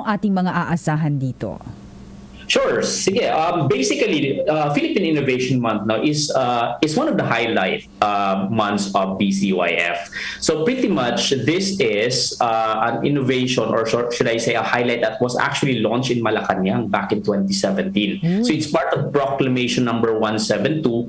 Anong ating mga aasahan dito? Sure. Sige. Basically, Philippine Innovation Month now is one of the highlight months of BCYF. So pretty much this is an innovation, or should I say a highlight that was actually launched in Malacanang back in 2017. So it's part of Proclamation number 172,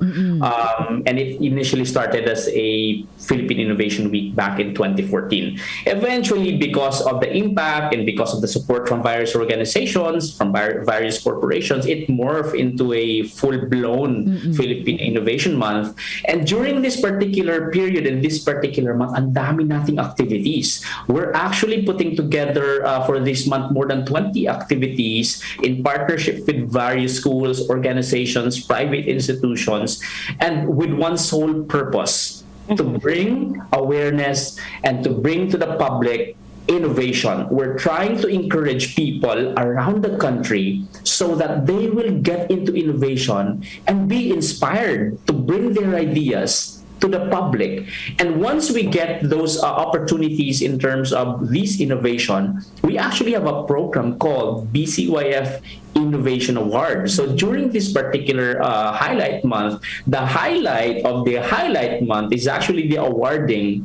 and it initially started as a Philippine Innovation Week back in 2014. Eventually, because of the impact and because of the support from various organizations, from various corporations, it morphed into a full-blown Philippine Innovation Month. And during this particular period, in this particular month, ang dami nating activities. We're actually putting together for this month more than 20 activities in partnership with various schools, organizations, private institutions, and with one sole purpose: to bring awareness and to bring to the public innovation. We're trying to encourage people around the country so that they will get into innovation and be inspired to bring their ideas to the public. And once we get those opportunities in terms of this innovation, we actually have a program called BCYF Innovation Award. So during this particular highlight month, the highlight of the highlight month is actually the awarding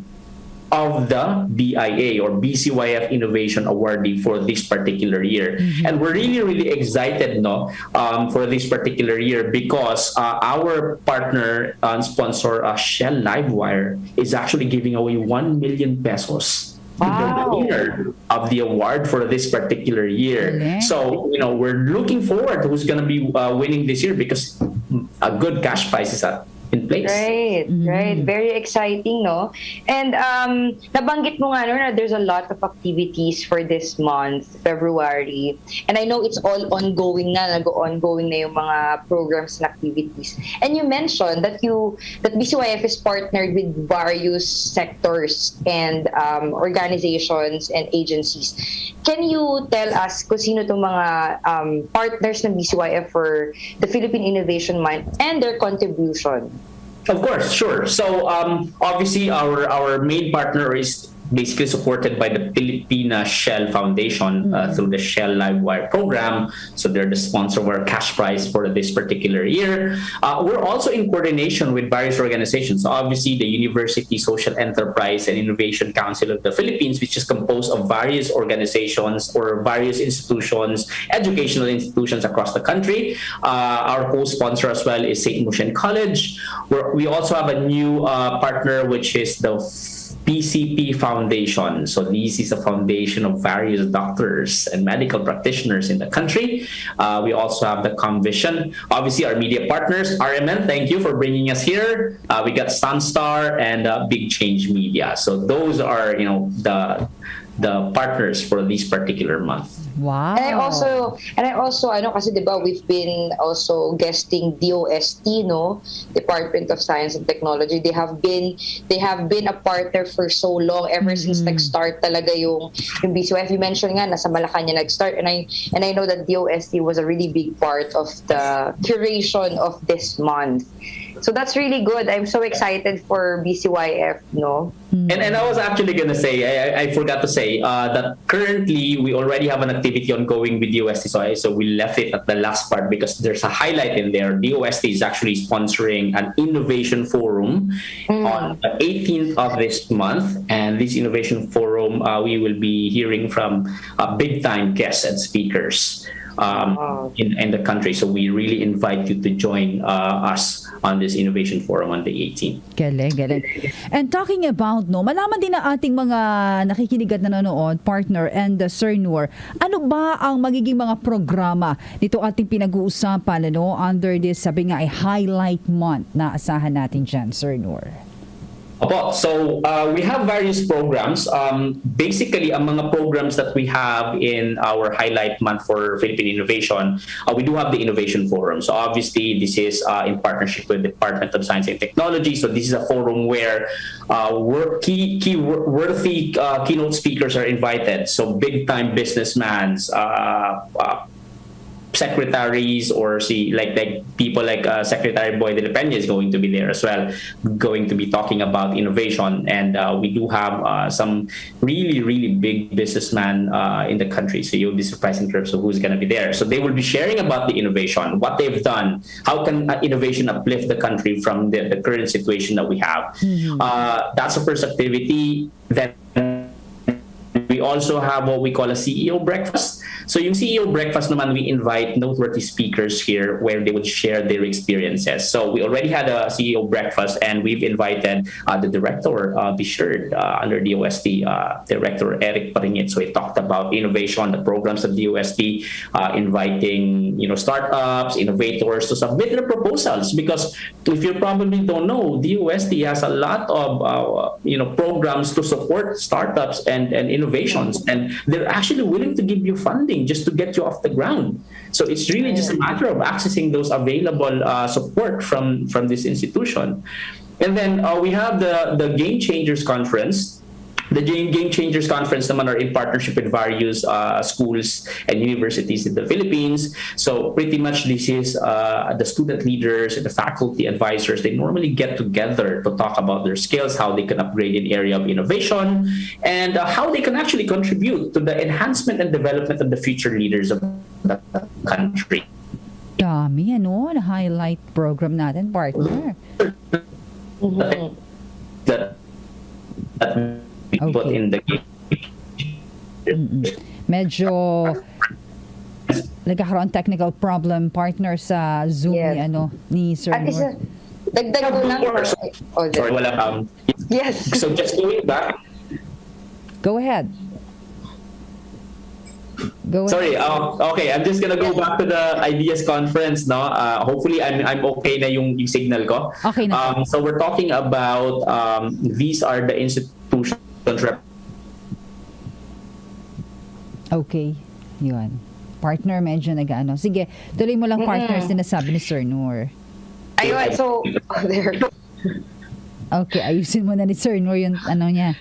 of the BIA, or BCYF Innovation Awardee, for this particular year. And we're really excited for this particular year because our partner and sponsor, Shell Livewire, is actually giving away 1 million pesos to the winner of the award for this particular year. So, we're looking forward to who's going to be winning this year, because a good cash prize is in place. Right. Very exciting, no? And nabanggit mo nga na there's a lot of activities for this month, February. And I know it's all ongoing na, nag-ongoing na yung mga programs and activities. And you mentioned that BCYF is partnered with various sectors and organizations and agencies. Can you tell us kung sino itong mga partners ng BCYF for the Philippine Innovation Month and their contribution? Of course, sure. So obviously our main partner is basically supported by the Filipina Shell Foundation through the Shell Livewire program. So they're the sponsor of our cash prize for this particular year. We're also in coordination with various organizations. So obviously the University Social Enterprise and Innovation Council of the Philippines, which is composed of various organizations or various institutions, educational institutions across the country. Our co-sponsor as well is St. Lucian College. We also have a new partner, which is the PCP Foundation. So this is a foundation of various doctors and medical practitioners in the country. We also have the Comvision. Obviously, our media partners, RMN, thank you for bringing us here. We got Sunstar and Big Change Media. So those are, the partners for this particular month. Wow. And I also, I know kasi diba, we've been also guesting DOST, no? Department of Science and Technology. They have been a partner for so long, ever since nag-start talaga yung BCYF. You mentioned nga, nasa Malacanang nag-start, and I know that DOST was a really big part of the curation of this month. So that's really good. I'm so excited for BCYF, no? And I was actually going to say, I forgot to say, that currently we already have an activity ongoing with DOST. So we left it at the last part because there's a highlight in there. DOST is actually sponsoring an innovation forum on the 18th of this month. And this innovation forum, we will be hearing from big-time guests and speakers in the country. So we really invite you to join us on this innovation forum on the 18th. Galing. And talking about, malaman din ng ating mga nakikinig at nanonood, partner and Sir Noor, ano ba ang magiging mga programa nito ating pinag-uusapan under this, sabi nga ay highlight month na asahan natin dyan, Sir Noor? Opo. So we have various programs. Basically, ang mga programs that we have in our highlight month for Philippine Innovation, we do have the Innovation Forum. So obviously, this is in partnership with the Department of Science and Technology. So this is a forum where worthy keynote speakers are invited. So big-time businessmen, secretaries or like people like Secretary Boy de la Peña is going to be there as well, going to be talking about innovation. And we do have some really big businessmen in the country. So you'll be surprised in terms of who's going to be there. So they will be sharing about the innovation, what they've done, how can innovation uplift the country from the current situation that we have. That's the first activity. Then we also have what we call a CEO breakfast. So yung CEO breakfast naman, we invite noteworthy speakers here where they would share their experiences. So we already had a CEO breakfast, and we've invited the director, Bishard, under the OST, Director Eric Paringit. So he talked about innovation, the programs of the OST, inviting startups, innovators to submit their proposals. Because if you probably don't know, the OST has a lot of programs to support startups and innovations, and they're actually willing to give you funding just to get you off the ground. So it's really just a matter of accessing those available support from this institution. And then we have the Game Changers Conference. The Game Changers Conference naman are in partnership with various schools and universities in the Philippines. So pretty much this is the student leaders and the faculty advisors. They normally get together to talk about their skills, how they can upgrade in the area of innovation, and how they can actually contribute to the enhancement and development of the future leaders of the country. Dami, na-highlight program natin, partner. That we put in the Medyo nagkakaroon technical problem, partner, sa Zoom ni Sir At isa, Noor. dagdag ko lang. Sorry, wala Yes. So just going back. Go ahead. Sorry. Okay, I'm just gonna go back to the Ideas Conference. No, hopefully I'm okay na yung signal ko. Okay na. So we're talking about these are the institutions. Okay, yun. Partner, medyo nag-ano. Sige, tuloy mo lang, partner, sinasabi ni Sir Noor. Ayun, so, there. Okay, ayusin mo na ni Sir Noor yung niya.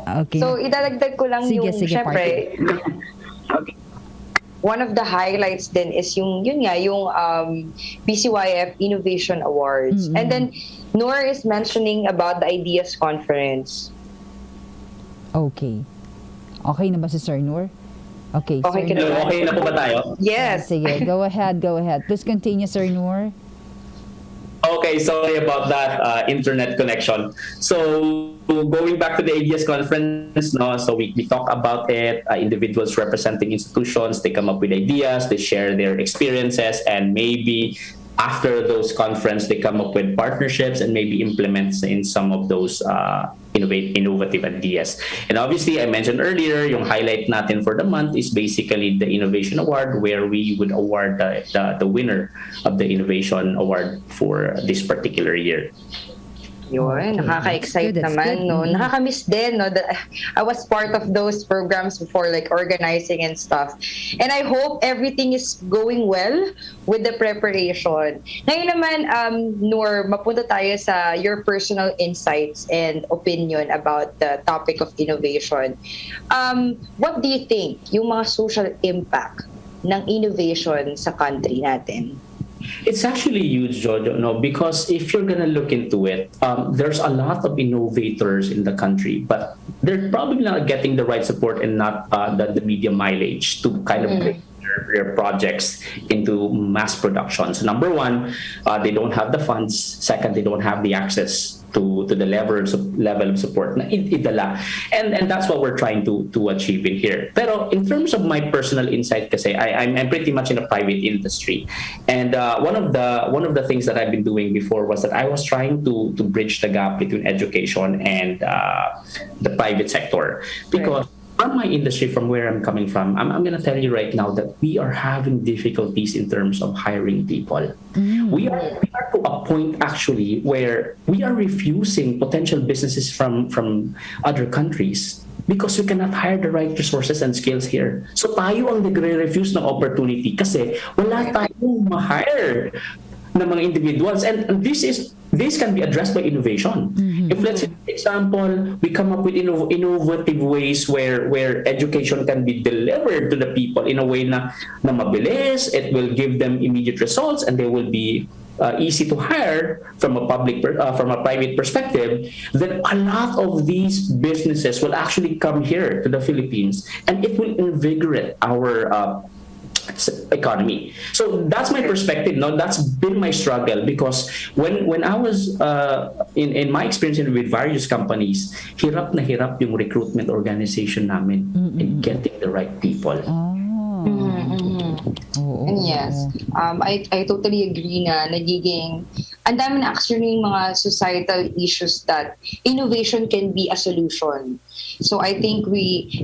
Okay. So, idadagdag ko lang Sige, syempre, one of the highlights din is yung BCYF Innovation Awards. And then, Noor is mentioning about the Ideas Conference. Okay. Okay na ba si Sir Noor? Okay, Okay Sir Noor. Okay na po ba tayo? Yes. Sige, go ahead. Please continue, Sir Noor. Okay, sorry about that internet connection. So going back to the Ideas Conference, so we talk about it. Individuals representing institutions, they come up with ideas, they share their experiences, and maybe after those conference, they come up with partnerships and maybe implements in some of those innovative ideas. And obviously, I mentioned earlier, yung highlight natin for the month is basically the Innovation Award, where we would award the winner of the Innovation Award for this particular year. Yun, nakaka-excite That's naman, good. no? Nakaka-miss din, no? I was part of those programs before, like organizing and stuff. And I hope everything is going well with the preparation. Ngayon naman, Noor, mapunta tayo sa your personal insights and opinion about the topic of innovation. What do you think yung mga social impact ng innovation sa country natin? It's actually huge, Jojo, because if you're gonna look into it, there's a lot of innovators in the country, but they're probably not getting the right support and not the media mileage to kind of bring their projects into mass production. So number one, they don't have the funds. Second, they don't have the access to the level of support na idala. And that's what we're trying to achieve in here. Pero in terms of my personal insight, kasi I'm pretty much in a private industry, and one of the things that I've been doing before was that I was trying to bridge the gap between education and the private sector, because from my industry, from where I'm coming from, I'm going to tell you right now that we are having difficulties in terms of hiring people. We are to a point actually where we are refusing potential businesses from other countries because we cannot hire the right resources and skills here. So tayo ang nagre-refuse ng opportunity kasi wala tayong ma-hire ng mga individuals, and this can be addressed by innovation. If let's say, for example, we come up with innovative ways where education can be delivered to the people in a way na mabilis, it will give them immediate results, and they will be easy to hire from a from a private perspective, then a lot of these businesses will actually come here to the Philippines, and it will invigorate our economy. So that's my perspective. No, that's been my struggle, because when I was in my experience with various companies, hirap na hirap yung recruitment organization namin in getting the right people. And yes, I totally agree na nagiging ang dami na actually mga societal issues that innovation can be a solution. So I think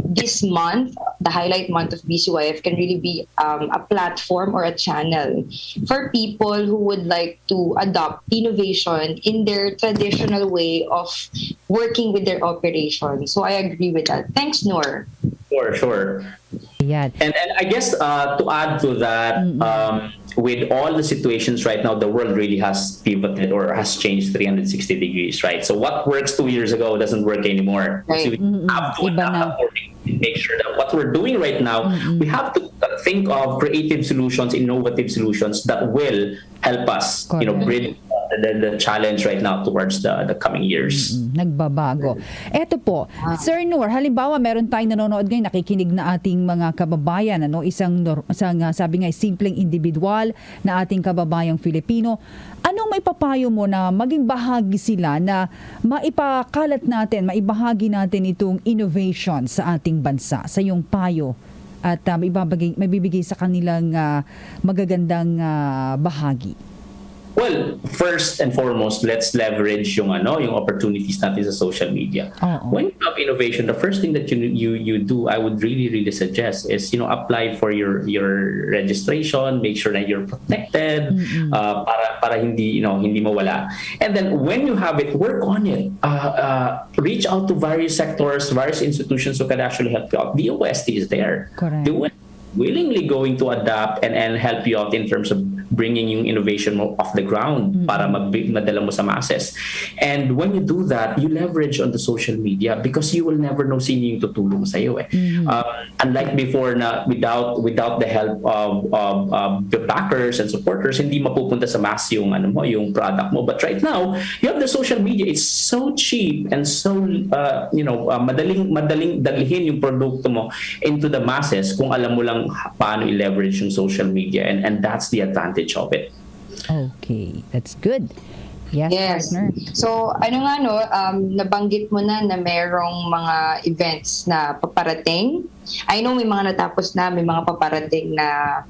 this month, the highlight month of BCYF, can really be a platform or a channel for people who would like to adopt innovation in their traditional way of working with their operation. So I agree with that. Thanks, Noor. Sure. Yeah. And I guess to add to that, with all the situations right now, the world really has pivoted or has changed 360 degrees, right? So what works 2 years ago doesn't work anymore. Right. So we have to adapt and make sure that what we're doing right now, we have to think of creative solutions, innovative solutions that will help us, bridge the challenge right now towards the coming years. Nagbabago. Eto po, Sir Noor, halimbawa meron tayong nanonood ngayon, nakikinig na ating mga kababayan, isang sabi nga simpleng individual na ating kababayang Filipino. Anong may papayo mo na maging bahagi sila na maipakalat natin, maibahagi natin itong innovation sa ating bansa, sa iyong payo, at mabibigay sa kanilang magagandang bahagi? Well, first and foremost, let's leverage yung opportunities natin sa social media. When you have innovation, the first thing that you do, I would really suggest is apply for your registration, make sure that you're protected, para hindi mawala. And then when you have it, work on it. Reach out to various sectors, various institutions who can actually help you out. The OST is there. Correct. Willingly going to adapt and help you out in terms of bringing yung innovation mo off the ground para madala mo sa masses. And when you do that, you leverage on the social media, because you will never know sino yung tutulong sa'yo. Unlike before na without the help of the backers and supporters, hindi mapupunta sa mass yung yung product mo. But right now, you have the social media. It's so cheap and so madaling dalhin yung produkto mo into the masses kung alam mo lang paano i-leverage yung social media, and that's the advantage of it. Okay, that's good. Yes, partner. So, nabanggit mo na merong mga events na paparating. I know may mga natapos na, may mga paparating na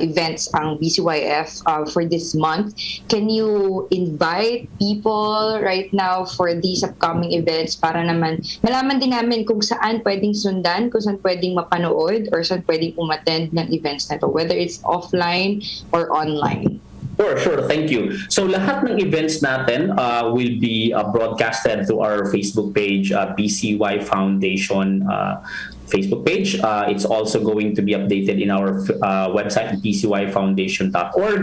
events ang BCYF for this month. Can you invite people right now for these upcoming events para naman malaman din namin kung saan pwedeng sundan, kung saan pwedeng mapanood, or saan pwedeng umattend ng events na to, whether it's offline or online? Sure. Thank you. So lahat ng events natin will be broadcasted to our Facebook page, BCY Foundation Facebook page. It's also going to be updated in our website, bcyfoundation.org.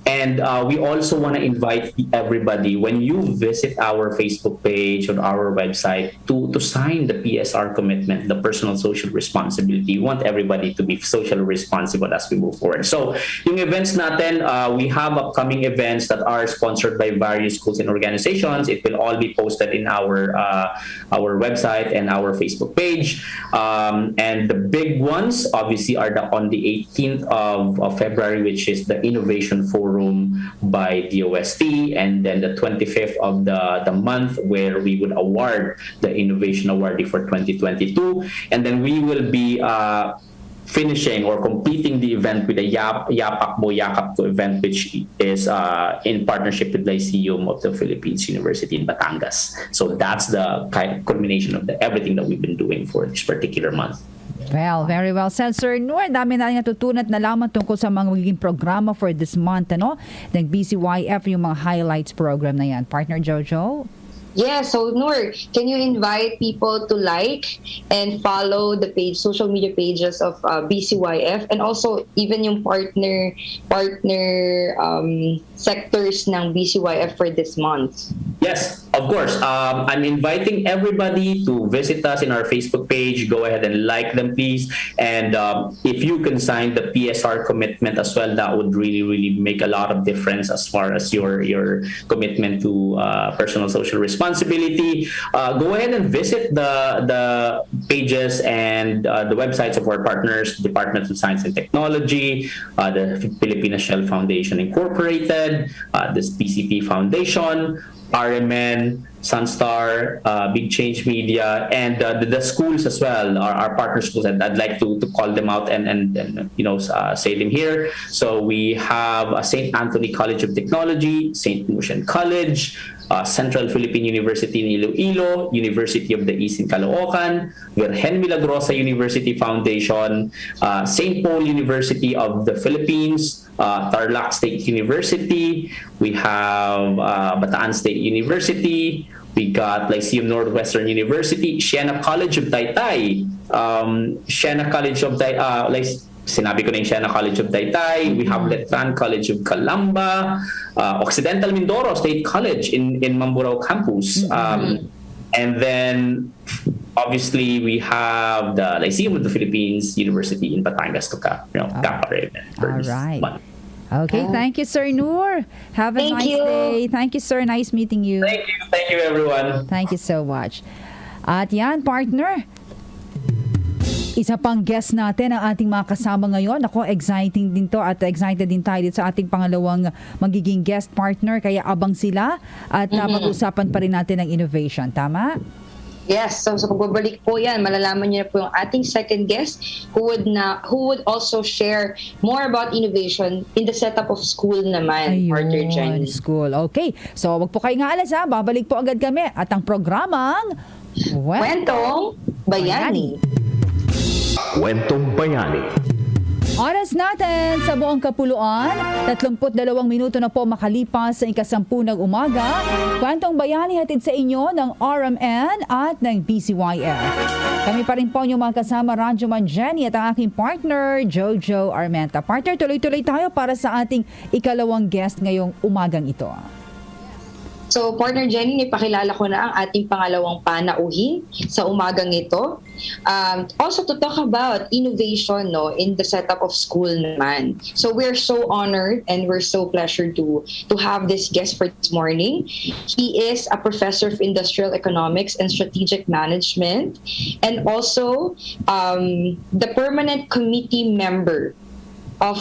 And we also want to invite everybody, when you visit our Facebook page or our website, to sign the PSR commitment, the personal social responsibility. We want everybody to be socially responsible as we move forward. So yung events natin, we have upcoming events that are sponsored by various schools and organizations. It will all be posted in our website and our Facebook page. And the big ones obviously are on the 18th of February, which is the Innovation Forum by DOST, and then the 25th of the month, where we would award the Innovation Awardee for 2022. And then we will be finishing or completing the event with the Yapak Mo Yakap Ko event, which is in partnership with Lyceum of the Philippines University in Batangas. So that's the kind of culmination of everything that we've been doing for this particular month. Well, very well said, Sir Noor. Dami na natutunan at nalaman tungkol sa mga magiging programa for this month, ng BCYF, yung mga highlights program na yan. Partner Jojo? Yeah, so Noor, can you invite people to like and follow the social media pages of BCYF, and also even yung partner sectors ng BCYF for this month? Yes, of course. I'm inviting everybody to visit us in our Facebook page. Go ahead and like them, please. And if you can sign the PSR commitment as well, that would really, really make a lot of difference as far as your commitment to personal social responsibility. Go ahead and visit the pages and the websites of our partners, Department of Science and Technology, the Filipino Shell Foundation Incorporated, this PCP Foundation, RMN, Sunstar, Big Change Media, and the schools as well, our partner schools, and I'd like to call them out and say them here. So we have St. Anthony College of Technology, St. Lucian College, Central Philippine University in Iloilo, University of the East in Caloocan, Virgen Milagrosa University Foundation, St. Paul University of the Philippines, Tarlac State University, we have Bataan State University, we got Lyceum Northwestern University, Siena College of Taytay, Siena College of sinabi ko na yung Siena College of Taytay, we have Letran College of Calamba, Occidental Mindoro State College in Mamburao campus, and then obviously we have the Lyceum of the Philippines University in Batangas to All right. Okay, thank you, Sir Noor. Have a Thank nice you. day. Thank you, sir. Nice meeting you. Thank you everyone. Thank you so much. At yan, partner, isa pang guest natin ang ating mga kasama ngayon. Ako, exciting din to at excited din tayo dito sa ating pangalawang magiging guest partner. Kaya abang sila at mag-usapan pa rin natin ng innovation. Tama? Yes, so sa pagbabalik po yan, malalaman niyo na po yung ating second guest who would also share more about innovation in the setup of school naman, partner Jenny. School. Okay. So, wag po kayo nga alas ha. Babalik po agad kami at ang programang Kwentong Bayani. Kwentong Bayani. Oras natin sa buong kapuluan, 32 minuto na po makalipas sa ikasampu ng umaga. Kwentong Bayani hatid sa inyo ng RMN at ng BCYF. Kami pa rin po yung mga kasama, Ranjuman Jenny at ang aking partner, Jojo Armenta. Partner, tuloy-tuloy tayo para sa ating ikalawang guest ngayong umagang ito. So, partner Jenny, ipakilala ko na ang ating pangalawang panauhin sa umagang ito. Also to talk about innovation in the setup of school naman. So, we're so honored and we're so pleasured to have this guest for this morning. He is a professor of industrial economics and strategic management and also the permanent committee member of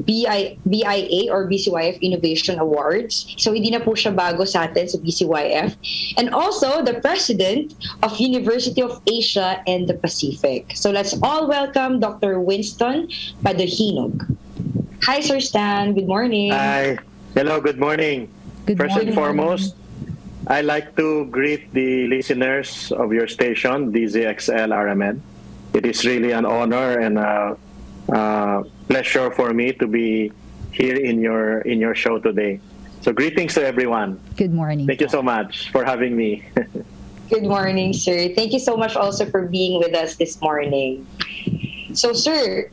BIA or BCYF Innovation Awards. So hindi na po siya bago sa atin sa BCYF. And also the president of University of Asia and the Pacific. So let's all welcome Dr. Winston Padohinog. Hi, Sir Stan. Good morning. Hi. Hello, good morning. First and foremost, I like to greet the listeners of your station, DZXL RMN. It is really an honor and pleasure for me to be here in your show today. So greetings to everyone. Good morning. Thank you so much for having me. Good morning, sir. Thank you so much also for being with us this morning. So, sir,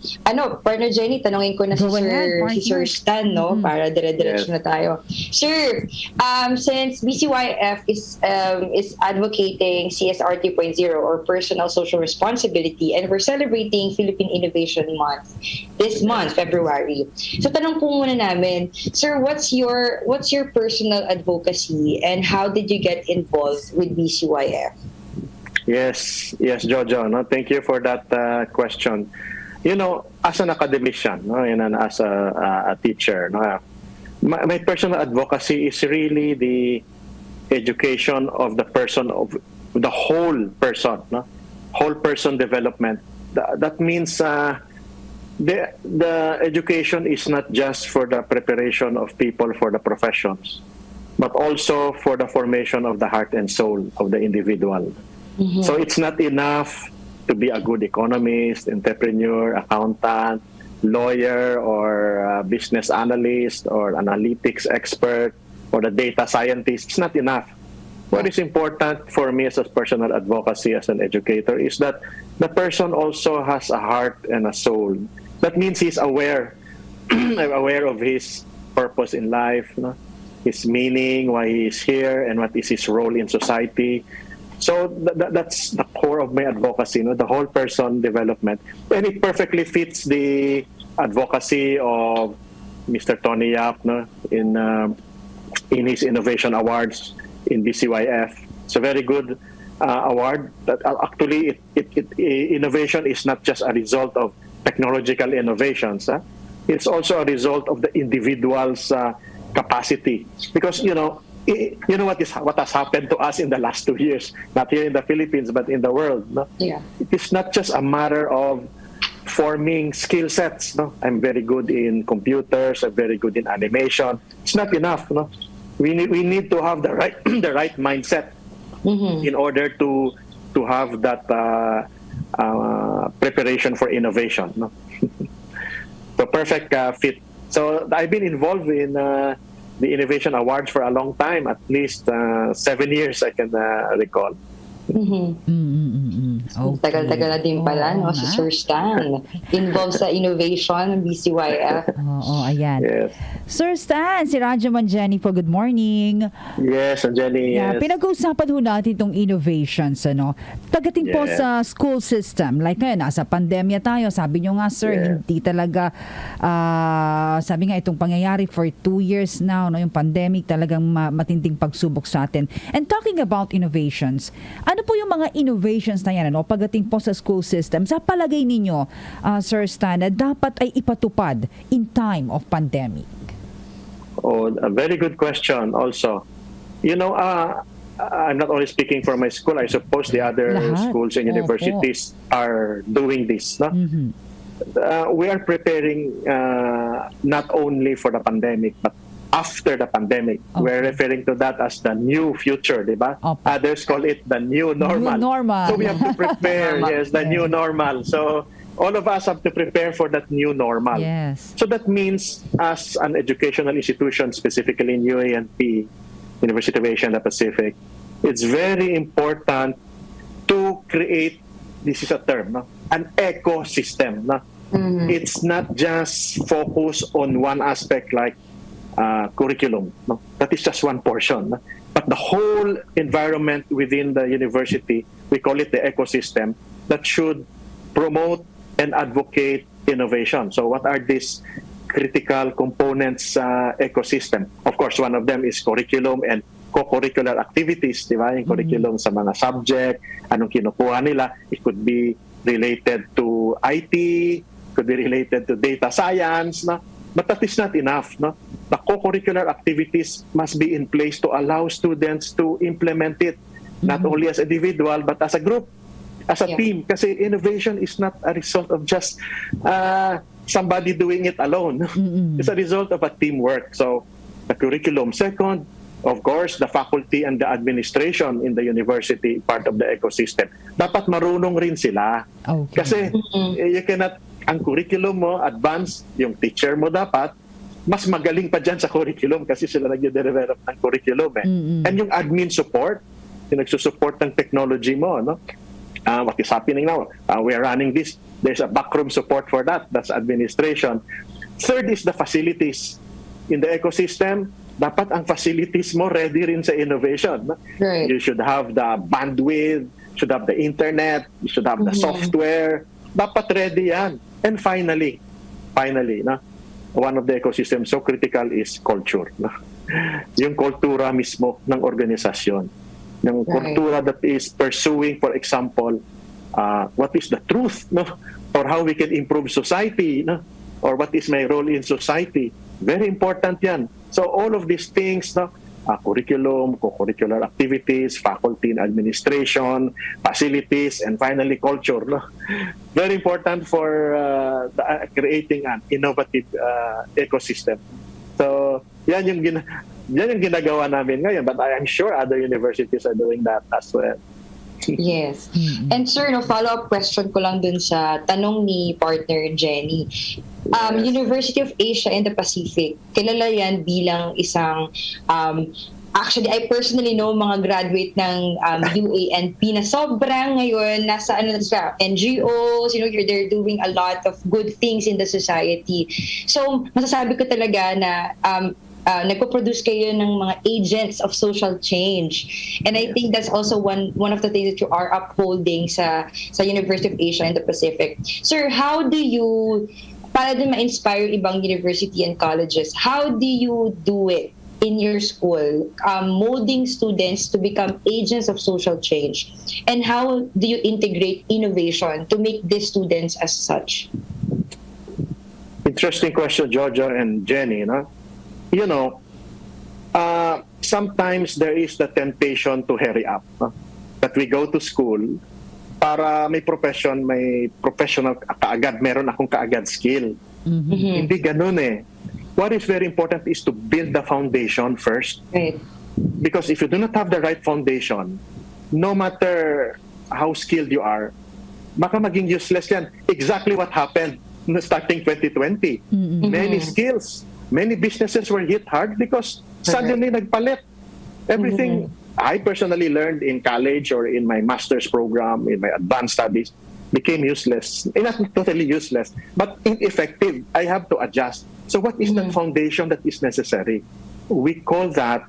partner Jenny, tanongin ko na si Sir Stan, para dire-diretso na tayo. Sir, since BCYF is advocating CSR 3.0 or personal social responsibility, and we're celebrating Philippine Innovation Month this month, February. So, tanong po muna namin, sir, what's your personal advocacy and how did you get involved with BCYF? Yes, Jojo. No, thank you for that question. As an academician, and as a teacher, my personal advocacy is really the education of the person, of the whole person, whole person development. That means the education is not just for the preparation of people for the professions, but also for the formation of the heart and soul of the individual. Mm-hmm. So it's not enough to be a good economist, entrepreneur, accountant, lawyer, or business analyst, or analytics expert, or the data scientist. It's not enough. What is important for me as a personal advocacy, as an educator, is that the person also has a heart and a soul. That means he's aware, aware of his purpose in life, his meaning, why he is here, and what is his role in society. So that's the core of my advocacy, the whole person development. And it perfectly fits the advocacy of Mr. Tony Yap in his Innovation Awards in BCYF. It's a very good award. That actually, innovation is not just a result of technological innovations. It's also a result of the individual's capacity. Because what has happened to us in the last 2 years, not here in the Philippines but in the world. No? Yeah. It is not just a matter of forming skill sets. No? I'm very good in computers. I'm very good in animation. It's not enough. No? We need to have the right the right mindset in order to have that preparation for innovation. No? The perfect fit. So I've been involved in the Innovation Awards for a long time, at least 7 years I can recall. Okay. Tagal-tagal na din pala, Oo si nga. Sir Stan. Involved sa innovation ng BCYF. Oo, ayan. Yes, Sir Stan, si Radyo Manjani po, good morning. yes, Jenny. Yeah, Yes. pinag-uusapan ho natin itong innovations, Pagdating po Yes. sa school system, like ngayon, nasa pandemya tayo, sabi nyo nga, sir, Yeah. hindi talaga, sabi nga, itong pangyayari for 2 years now, yung pandemic, talagang matinding pagsubok sa atin. And talking about innovations, ano po yung mga innovations na yan, pagdating po sa school system, sa palagay ninyo, Sir Stan, na dapat ay ipatupad in time of pandemic? Oh, a very good question also. I'm not only speaking for my school. I suppose the other Lahat. schools and universities are doing this. No? We are preparing not only for the pandemic, but after the pandemic. Okay. We're referring to that as the new future, di ba? Opo. Others call it the new normal. New normal. So we have to prepare, yes, the new normal. So all of us have to prepare for that new normal. Yes. So that means as an educational institution, specifically in UANP, University of Asia and the Pacific, it's very important to create, this is a term, an ecosystem. It's not just focus on one aspect like curriculum. That is just one portion. But the whole environment within the university, we call it the ecosystem, that should promote and advocate innovation. So what are these critical components ecosystem? Of course, one of them is curriculum and co-curricular activities, di ba? Yung curriculum sa mga subject, anong kinukuha nila. It could be related to IT, could be related to data science, but that is not enough. The co-curricular activities must be in place to allow students to implement it, not only as individual, but as a group, as a team. Kasi innovation is not a result of just somebody doing it alone. It's a result of a teamwork. So the curriculum. Second, of course, the faculty and the administration in the university, part of the ecosystem. Dapat marunong rin sila. Okay. Kasi you cannot, ang curriculum mo, advanced, yung teacher mo dapat, mas magaling pa dyan sa curriculum kasi sila nag-develop ng curriculum. And yung admin support, yung nagsusupport ng technology mo, what is happening now? We are running this. There's a backroom support for that. That's administration. Third is the facilities. In the ecosystem, dapat ang facilities mo ready rin sa innovation. Right. You should have the bandwidth, should have the internet, you should have the software. Dapat ready yan. And finally, one of the ecosystems so critical is culture. Yung kultura mismo ng organisasyon. Yung kultura that is pursuing, for example, what is the truth, or how we can improve society, or what is my role in society. Very important yan. So all of these things, curriculum, co-curricular activities, faculty and administration, facilities, and finally culture. Very important for creating an innovative ecosystem. So yan yung ginagawa namin ngayon, but I am sure other universities are doing that as well. Yes. And sir, follow-up question ko lang dun sa tanong ni partner Jenny. University of Asia and the Pacific, kilala yan bilang isang actually, I personally know mga graduate ng UANP na sobrang ngayon nasa NGOs, they're doing a lot of good things in the society. So, masasabi ko talaga na nagpo-produce kayo ng mga agents of social change. And I think that's also one of the things that you are upholding sa University of Asia and the Pacific. Sir, how do you, para din ma-inspire ibang university and colleges, how do you do it in your school, molding students to become agents of social change? And how do you integrate innovation to make these students as such? Interesting question, Jojo and Jenny. No? Sometimes there is the temptation to hurry up. No? That we go to school para may professional kaagad, meron akong kaagad skill. Hindi ganun eh. What is very important is to build the foundation first. Right. Because if you do not have the right foundation, no matter how skilled you are, baka maging useless yan. Exactly what happened starting 2020. Many skills, many businesses were hit hard because suddenly nagpalit. Everything I personally learned in college or in my master's program, in my advanced studies, became useless. Not totally useless, but ineffective. I have to adjust. So what is the foundation that is necessary? We call that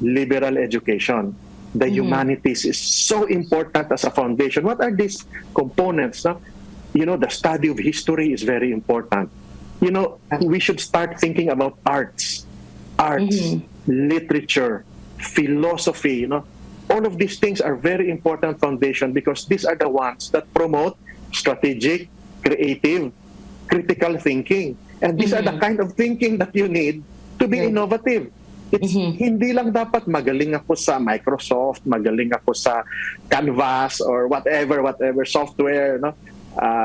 liberal education. The humanities is so important as a foundation. What are these components? No? The study of history is very important. We should start thinking about arts, literature, philosophy. All of these things are very important foundation because these are the ones that promote strategic, creative, critical thinking. And these are the kind of thinking that you need to be innovative. It's hindi lang dapat magaling ako sa Microsoft, magaling ako sa Canvas or whatever software,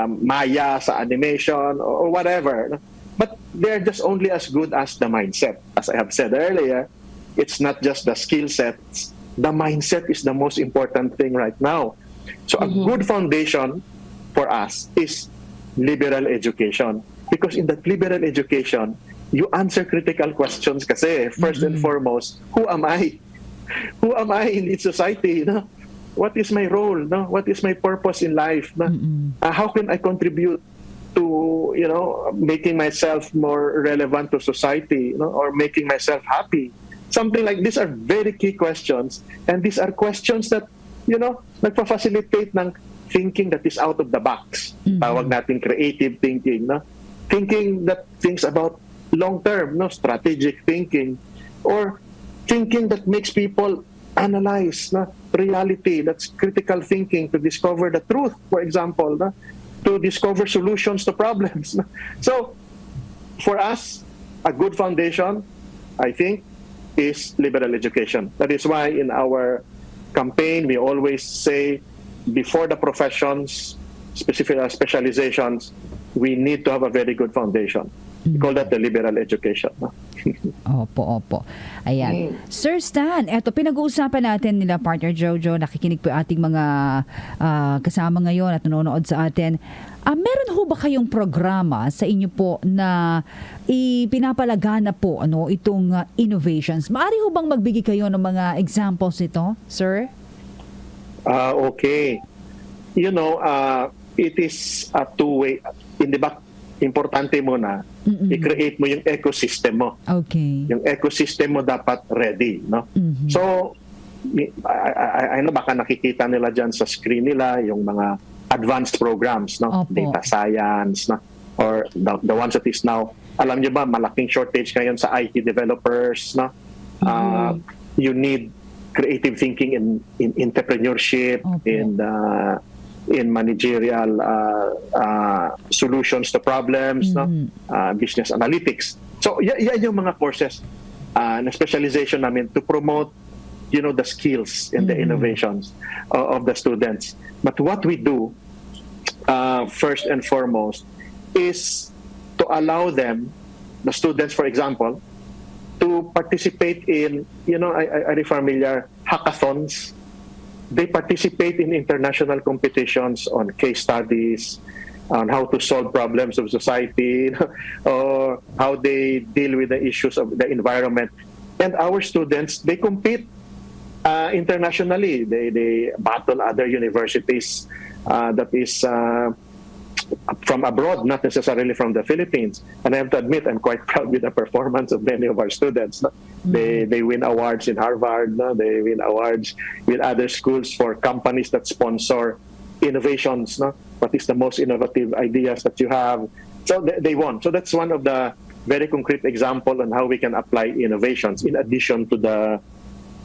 Maya sa animation or whatever. But they're just only as good as the mindset. As I have said earlier, it's not just the skill sets. The mindset is the most important thing right now. So a good foundation for us is liberal education. Because in that liberal education, you answer critical questions kasi first and foremost, who am I? Who am I in society? What is my role? What is my purpose in life? How can I contribute to making myself more relevant to society, or making myself happy? Something like these are very key questions, and these are questions that nagpa-facilitate ng thinking that is out of the box. Tawag natin creative thinking, thinking that thinks about long term, strategic thinking, or thinking that makes people analyze reality. That's critical thinking to discover the truth, for example, to discover solutions to problems. So for us, a good foundation, I think, is liberal education. That is why in our campaign we always say before the professions, specific specializations, we need to have a very good foundation. We call that the liberal education. Opo. Ayan. Sir Stan, eto pinag-uusapan natin nila partner Jojo, nakikinig po ating mga kasama ngayon at nanonood sa atin. Meron ho ba kayong programa sa inyo po na ipinapalagana po itong innovations? Maaari ho bang magbigay kayo ng mga examples nito, sir? Okay. It is a two-way. Hindi ba importante mo na i-create mo yung ecosystem mo. Okay. Yung ecosystem mo dapat ready, So, I know baka nakikita nila dyan sa screen nila yung mga advanced programs, Opo. Data science, or the ones that is now, alam niyo ba, malaking shortage ngayon sa IT developers, You need creative thinking in entrepreneurship, Opo. in managerial solutions to problems, business analytics. So, yan yung mga courses na specialization namin to promote, the skills and the innovations of the students. But what we do, first and foremost, is to allow them, the students, for example, to participate in, are you familiar, hackathons? They participate in international competitions on case studies, on how to solve problems of society, or how they deal with the issues of the environment. And our students, they compete internationally. They battle other universities that is from abroad, not necessarily from the Philippines. And I have to admit, I'm quite proud with the performance of many of our students. No? They win awards in Harvard. No? They win awards with other schools for companies that sponsor innovations. No? What is the most innovative ideas that you have? So they won. So that's one of the very concrete example on how we can apply innovations in addition to the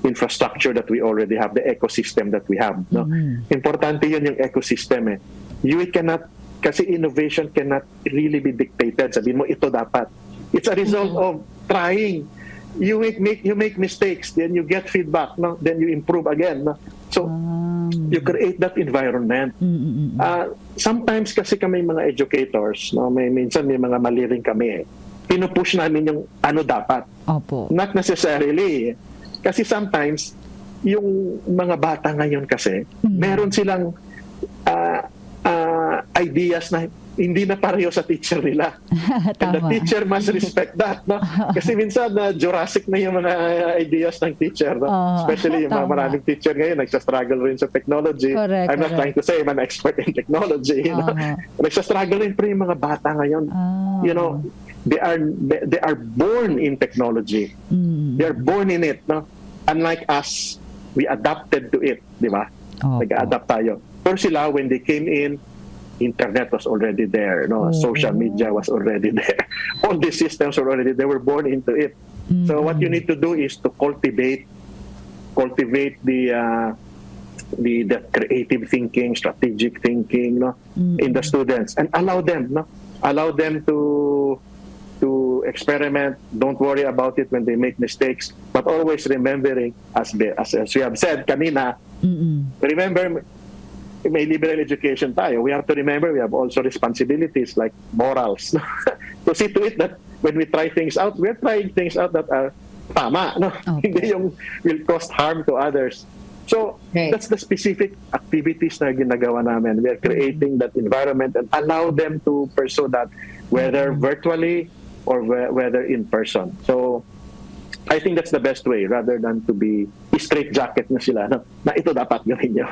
infrastructure that we already have, the ecosystem that we have. No? Importante yun yung ecosystem. You cannot, kasi innovation cannot really be dictated. Sabihin mo, ito dapat. It's a result of trying. You make mistakes, then you get feedback, no? Then you improve again. No? So, you create that environment. Sometimes kasi kami mga educators, no? Minsan may mga mali rin kami. Pinupush namin yung ano dapat. Opo. Not necessarily. Kasi sometimes, yung mga bata ngayon kasi, meron silang ideas na hindi na pareho sa teacher nila. And the teacher must respect that. No? Kasi minsan, Jurassic na yung mga ideas ng teacher. No? Especially yung mga maraming teacher ngayon, nagsastruggle rin sa technology. Correct, I'm not trying to say I'm an expert in technology. You know? Nagsastruggle rin yung mga bata ngayon. You know, they are born in technology. They are born in it. No? Unlike us, we adapted to it. Di ba? Nag-adapt tayo. Pero sila, when they came in, internet was already there. No? Social media was already there. All these systems were already, they were born into it. So what you need to do is to cultivate the creative thinking, strategic thinking, no, in the students, and allow them to experiment. Don't worry about it when they make mistakes, but always remembering, as we have said kanina, remember, may liberal education tayo. We have to remember we have also responsibilities like morals. No? To see to it that when we try things out, we're trying things out that are tama. No? Hindi yung will cause harm to others. So, that's the specific activities na ginagawa namin. We are creating that environment and allow them to pursue that, whether virtually or whether in person. So, I think that's the best way rather than to be straight jacket na sila na ito dapat gawin nyo.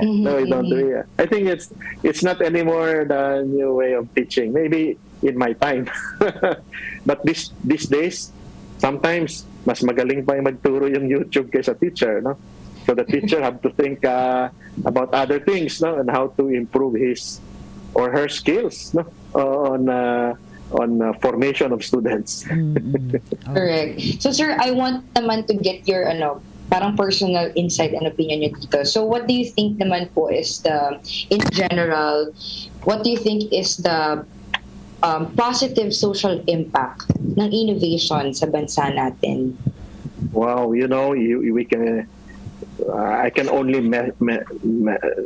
No, we don't do it. I think it's not anymore the new way of teaching. Maybe in my time. But these days, sometimes mas magaling pa yung magturo yung YouTube kaysa teacher, no? So the teacher have to think about other things, no, and how to improve his or her skills, no, on formation of students. Correct. So sir, I want naman to get your parang personal insight and opinion nyo dito. So what do you think naman po is in general, what do you think is the positive social impact ng innovation sa bansa natin? Wow, we can I can only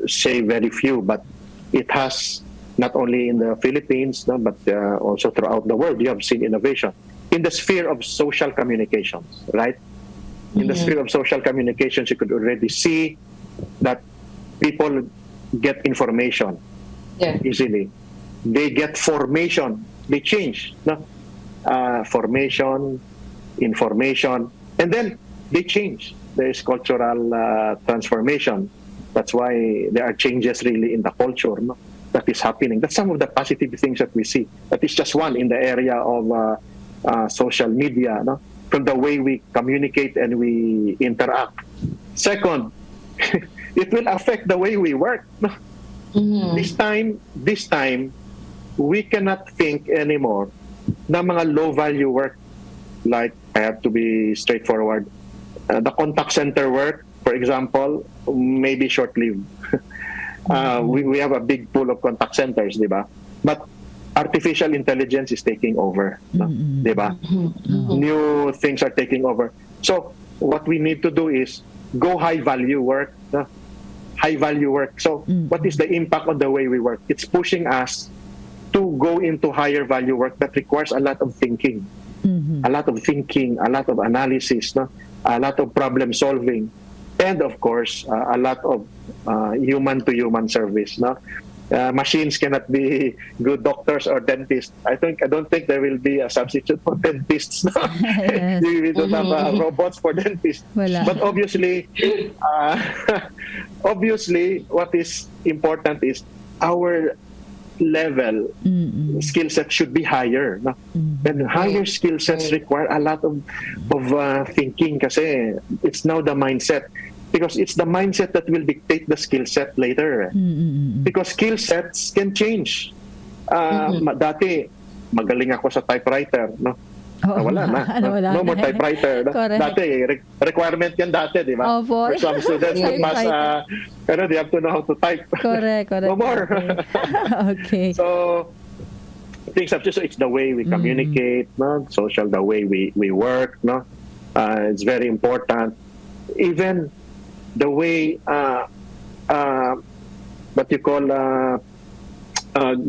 say very few, but it has not only in the Philippines, no, but also throughout the world, you have seen innovation in the sphere of social communications, right? In the sphere of social communications, you could already see that people get information easily. They get formation. They change. No? Formation, information, and then they change. There is cultural transformation. That's why there are changes really in the culture. No? That is happening. That's some of the positive things that we see. That is just one in the area of social media, no? From the way we communicate and we interact. Second, it will affect the way we work. No? This time, we cannot think anymore na mga low-value work. Like, I have to be straightforward. The contact center work, for example, may be short-lived. We have a big pool of contact centers, di ba? But artificial intelligence is taking over, no? Di ba? New things are taking over. So what we need to do is go high-value work. No? High-value work. So what is the impact on the way we work? It's pushing us to go into higher-value work that requires a lot of thinking. A lot of thinking, a lot of analysis, no? A lot of problem-solving. And of course, a lot of human-to-human service. No, machines cannot be good doctors or dentists. I don't think there will be a substitute for dentists. No? Yes. We don't have robots for dentists. Wala. But obviously, what is important is our level skill set should be higher. No? And higher skill sets require a lot of thinking kasi it's now the mindset. Because it's the mindset that will dictate the skill set later. Because skill sets can change. Dati, magaling ako sa typewriter. No? Wala na. Wala no more na. typewriter. No? Correct. Dati, requirement yan dati, di ba? Opo. For some students, they pass, they have to know how to type. Correct. No more. Okay. So, things have changed. So it's the way we communicate, no? Social, the way we work, no? It's very important. Even the way what you call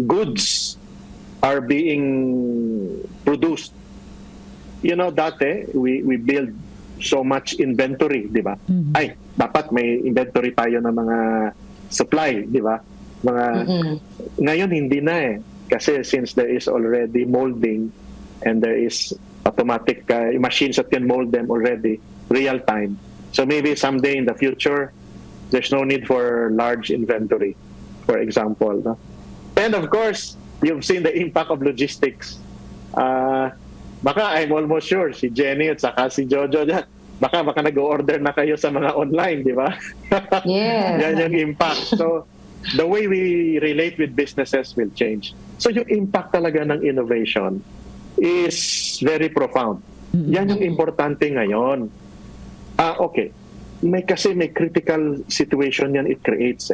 goods are being produced. You know, dati we build so much inventory, di ba? Ay, dapat may inventory tayo ng mga supply, di ba? Ngayon hindi na eh. Kasi since there is already molding and there is automatic machines that can mold them already real time. So maybe someday in the future, there's no need for large inventory, for example. No? And of course, you've seen the impact of logistics. Baka I'm almost sure si Jenny at saka si Jojo dyan, baka nag-order na kayo sa mga online, di ba? Yes. Yan yung impact. So the way we relate with businesses will change. So yung impact talaga ng innovation is very profound. Yan yung importante ngayon. Okay. Kasi may critical situation yan it creates.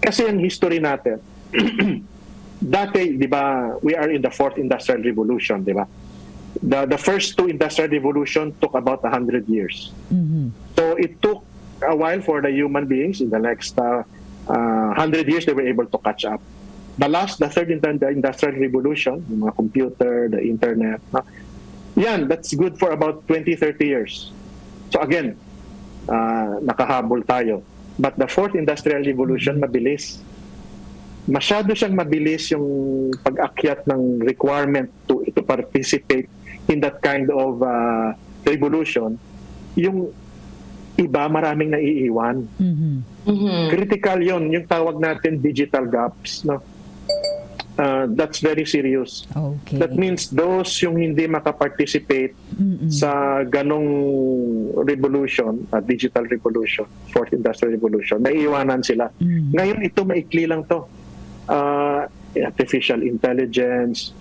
Kasi yung history natin, dati, di ba, we are in the fourth industrial revolution, di ba? The first two industrial revolution took about 100 years. So it took a while for the human beings. In the next 100 years, they were able to catch up. The third industrial revolution, yung mga computer, the internet, yan, that's good for about 20-30 years. So again, nakahabol tayo. But the fourth industrial revolution, mabilis. Masyado siyang mabilis yung pag-akyat ng requirement to participate in that kind of revolution. Yung iba, maraming naiiwan. Critical yun, yung tawag natin digital gaps. No? That's very serious. Okay. That means those yung hindi makaparticipate sa ganong revolution, digital revolution, fourth industrial revolution, naiiwanan sila. Ngayon ito, maikli lang to. Artificial intelligence,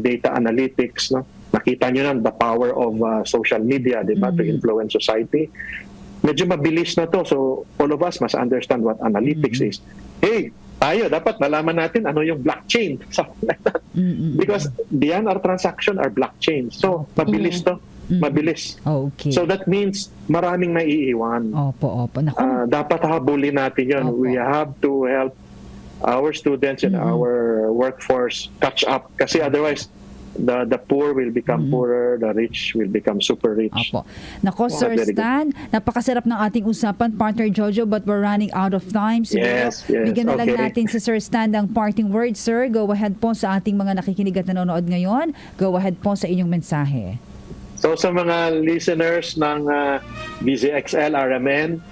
data analytics, no? Nakita nyo na the power of social media, di ba, to influence society. Medyo mabilis na to, so all of us must understand what analytics is. Hey, tayo, dapat nalaman natin ano yung blockchain. Something like that. Because beyond our transaction are blockchain. So, mabilis to. Mabilis. Okay. So, that means maraming naiiwan. Opo. Naku. Dapat habulin natin yun. Opo. We have to help our students and our workforce catch up. Kasi otherwise, the poor will become poorer, the rich will become super rich. Opo. Nako, Sir Very good. Stan, napakasarap ng ating usapan, Partner Jojo, but we're running out of time. Siguro, Yes. bigyan na lang Okay. natin si Sir Stan ng parting words, sir. Go ahead po sa ating mga nakikinig at nanonood ngayon. Go ahead po sa inyong mensahe. So sa mga listeners ng BZXL, RMN,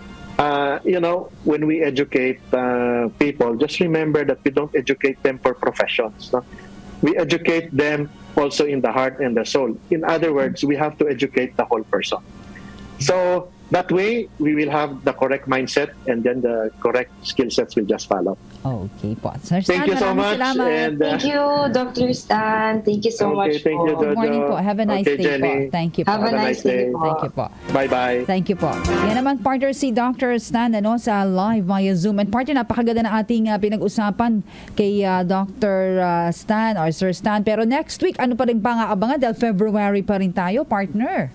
when we educate people, just remember that we don't educate them for professions. No? We educate them also in the heart and the soul. In other words, we have to educate the whole person. So that way, we will have the correct mindset and then the correct skill sets will just follow. Okay po. Sir Stan, Thank you so maraming much. salamat. And, Thank you, Dr. Stan. Thank you so much thank you, po. Jojo. Good morning po. Have a nice Okay, day Jenny. po. Thank you po. Have a nice day po. Thank you po. Bye-bye. Thank you po. Yan naman, partner, si Dr. Stan sa live via Zoom. And partner, napakaganda na ating pinag-usapan kay Dr. Stan or Sir Stan. Pero next week, ano pa rin pang-aabangan dahil February pa rin tayo, partner.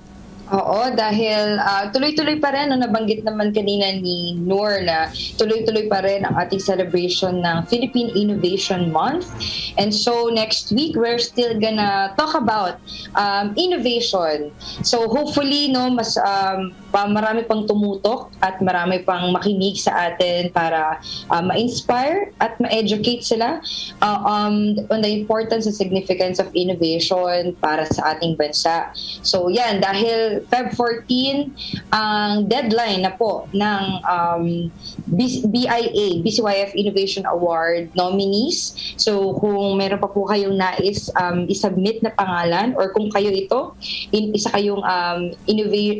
Oo, dahil tuloy-tuloy pa rin, nabanggit naman kanina ni Noor na tuloy-tuloy pa rin ang ating celebration ng Philippine Innovation Month. And so next week, we're still gonna talk about innovation. So hopefully, mas marami pang tumutok at marami pang makinig sa atin para ma-inspire at ma-educate sila on the importance and significance of innovation para sa ating bansa. So yan, dahil Feb 14, ang deadline na po ng BIA, BCYF Innovation Award nominees. So kung meron pa po kayong nais isubmit na pangalan or kung kayo ito, isa kayong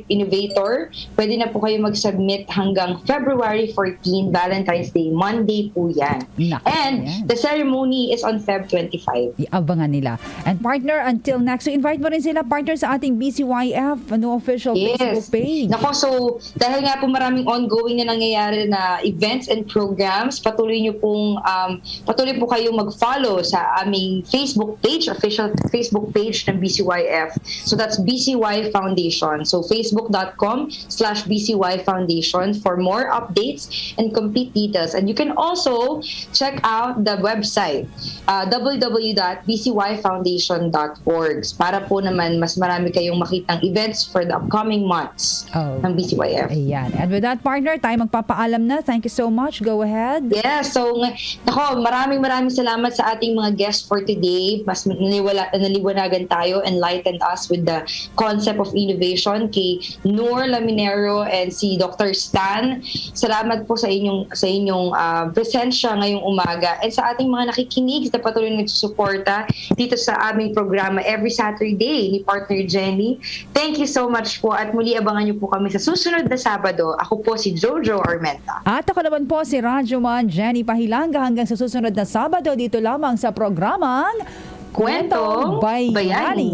innovator, pwede na po kayo mag-submit hanggang February 14, Valentine's Day, Monday po yan. And the ceremony is on Feb 25. Iabangan nila. And partner, until next, so invite mo rin sila, partner, sa ating BCYF official Facebook page. Nako, so dahil nga po maraming ongoing na nangyayari na events and programs, patuloy po kayong mag-follow sa aming Facebook page, official Facebook page ng BCYF. So that's BCY Foundation. So facebook.com/BCY Foundation for more updates and complete details. And you can also check out the website, www.bcyfoundation.org, para po naman mas marami kayong makitang events for the upcoming months ng BCYF. Ayan. And with that, partner, tayo magpapaalam na. Thank you so much. Go ahead. Yeah, so maraming salamat sa ating mga guests for today. Mas naliwanagan tayo, enlightened us with the concept of innovation kay Noor Laminero and si Dr. Stan. Salamat po sa inyong presensya ngayong umaga, and sa ating mga nakikinig na patuloy nagsusuporta dito sa aming programa every Saturday ni Partner Jenny. Thank you so much po, at muli abangan niyo po kami sa susunod na Sabado. Ako po si Jojo Armenta. At ako naman po si Radyoman Jenny Pahilanga, hanggang sa susunod na Sabado dito lamang sa programang Kwentong Bayani. Bayani.